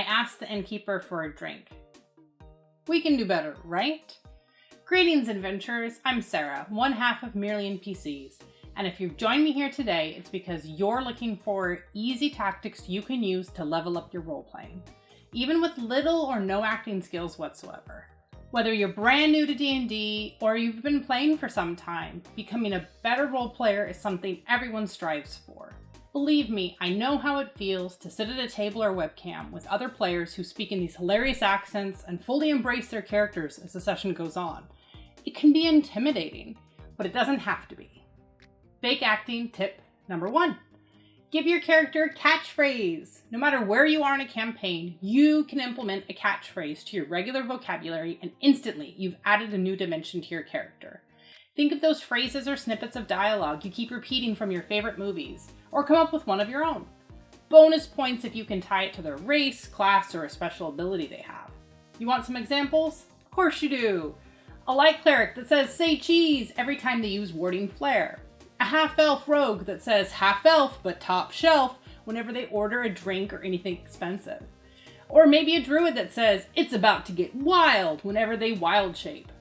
I asked the innkeeper for a drink. We can do better, right? Greetings, adventurers. I'm Sarah, one half of Merely NPCs. And if you've joined me here today, it's because you're looking for easy tactics you can use to level up your role-playing, even with little or no acting skills whatsoever. Whether you're brand new to D&D or you've been playing for some time, becoming a better role player is something everyone strives for. Believe me, I know how it feels to sit at a table or webcam with other players who speak in these hilarious accents and fully embrace their characters as the session goes on. It can be intimidating, but it doesn't have to be. Fake acting tip number 1. Give your character a catchphrase. No matter where you are in a campaign, you can implement a catchphrase to your regular vocabulary and instantly you've added a new dimension to your character. Think of those phrases or snippets of dialogue you keep repeating from your favorite movies, or come up with one of your own. Bonus points if you can tie it to their race, class, or a special ability they have. You want some examples? Of course you do. A light cleric that says "say cheese" every time they use wording flair. A half-elf rogue that says half-elf but top shelf whenever they order a drink or anything expensive. Or maybe a druid that says "it's about to get wild" whenever they wild shape.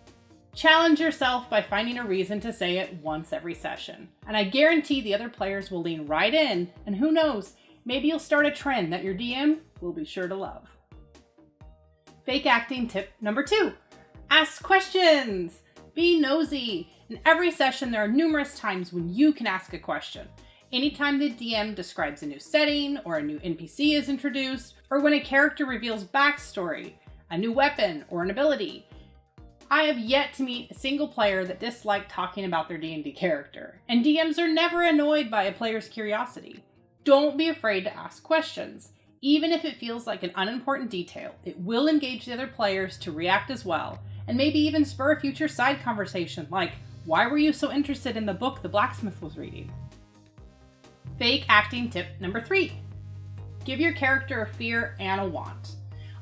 Challenge yourself by finding a reason to say it once every session, and I guarantee the other players will lean right in, and who knows, maybe you'll start a trend that your DM will be sure to love. Fake acting tip number 2. Ask questions! Be nosy! In every session, there are numerous times when you can ask a question. Anytime the DM describes a new setting, or a new NPC is introduced, or when a character reveals backstory, a new weapon, or an ability. I have yet to meet a single player that disliked talking about their D&D character, and DMs are never annoyed by a player's curiosity. Don't be afraid to ask questions. Even if it feels like an unimportant detail, it will engage the other players to react as well, and maybe even spur a future side conversation like, "Why were you so interested in the book the blacksmith was reading?" Fake acting tip number 3. Give your character a fear and a want.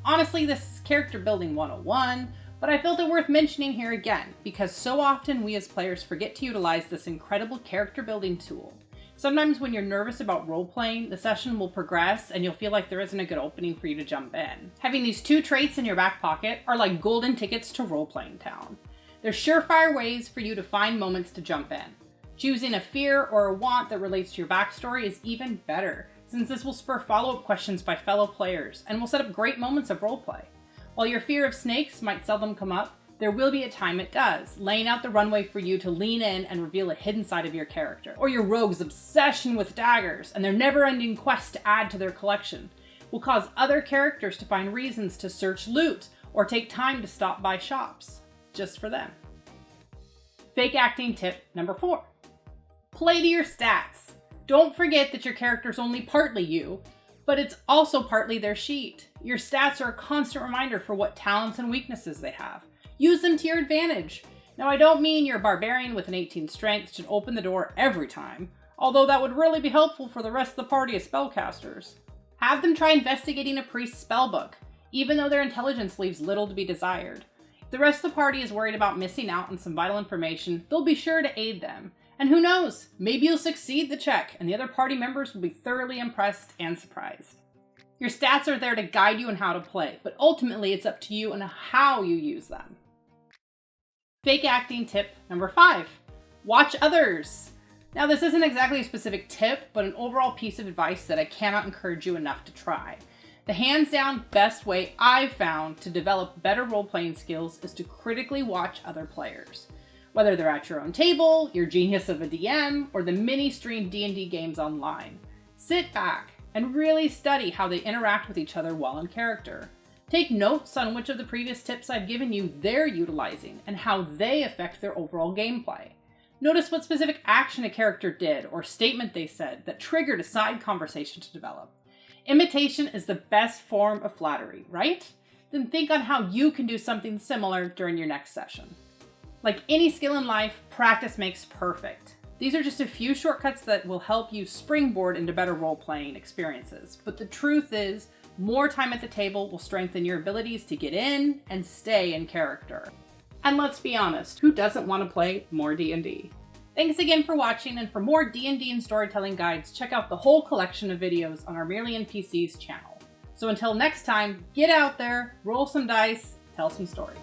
Honestly, this is character building 101, but I felt it worth mentioning here again, because so often we as players forget to utilize this incredible character building tool. Sometimes when you're nervous about role-playing, the session will progress and you'll feel like there isn't a good opening for you to jump in. Having these 2 traits in your back pocket are like golden tickets to role-playing town. They're surefire ways for you to find moments to jump in. Choosing a fear or a want that relates to your backstory is even better, since this will spur follow-up questions by fellow players and will set up great moments of roleplay. While your fear of snakes might seldom come up, there will be a time it does, laying out the runway for you to lean in and reveal a hidden side of your character. Or your rogue's obsession with daggers and their never-ending quest to add to their collection will cause other characters to find reasons to search loot or take time to stop by shops, just for them. Fake acting tip number 4. Play to your stats. Don't forget that your character's only partly you, but it's also partly their sheet. Your stats are a constant reminder for what talents and weaknesses they have. Use them to your advantage. Now, I don't mean your barbarian with an 18 strength should open the door every time, although that would really be helpful for the rest of the party as spellcasters. Have them try investigating a priest's spellbook, even though their intelligence leaves little to be desired. If the rest of the party is worried about missing out on some vital information, they'll be sure to aid them. And who knows, maybe you'll succeed the check and the other party members will be thoroughly impressed and surprised. Your stats are there to guide you on how to play, but ultimately it's up to you on how you use them. Fake acting tip number 5. Watch others. Now, this isn't exactly a specific tip, but an overall piece of advice that I cannot encourage you enough to try. The hands down best way I've found to develop better role-playing skills is to critically watch other players. Whether they're at your own table, your genius of a DM, or the mini-streamed D&D games online. Sit back and really study how they interact with each other while in character. Take notes on which of the previous tips I've given you they're utilizing and how they affect their overall gameplay. Notice what specific action a character did or statement they said that triggered a side conversation to develop. Imitation is the best form of flattery, right? Then think on how you can do something similar during your next session. Like any skill in life, practice makes perfect. These are just a few shortcuts that will help you springboard into better role-playing experiences. But the truth is, more time at the table will strengthen your abilities to get in and stay in character. And let's be honest, who doesn't want to play more D&D? Thanks again for watching, and for more D&D and storytelling guides, check out the whole collection of videos on our Merely NPCs channel. So until next time, get out there, roll some dice, tell some stories.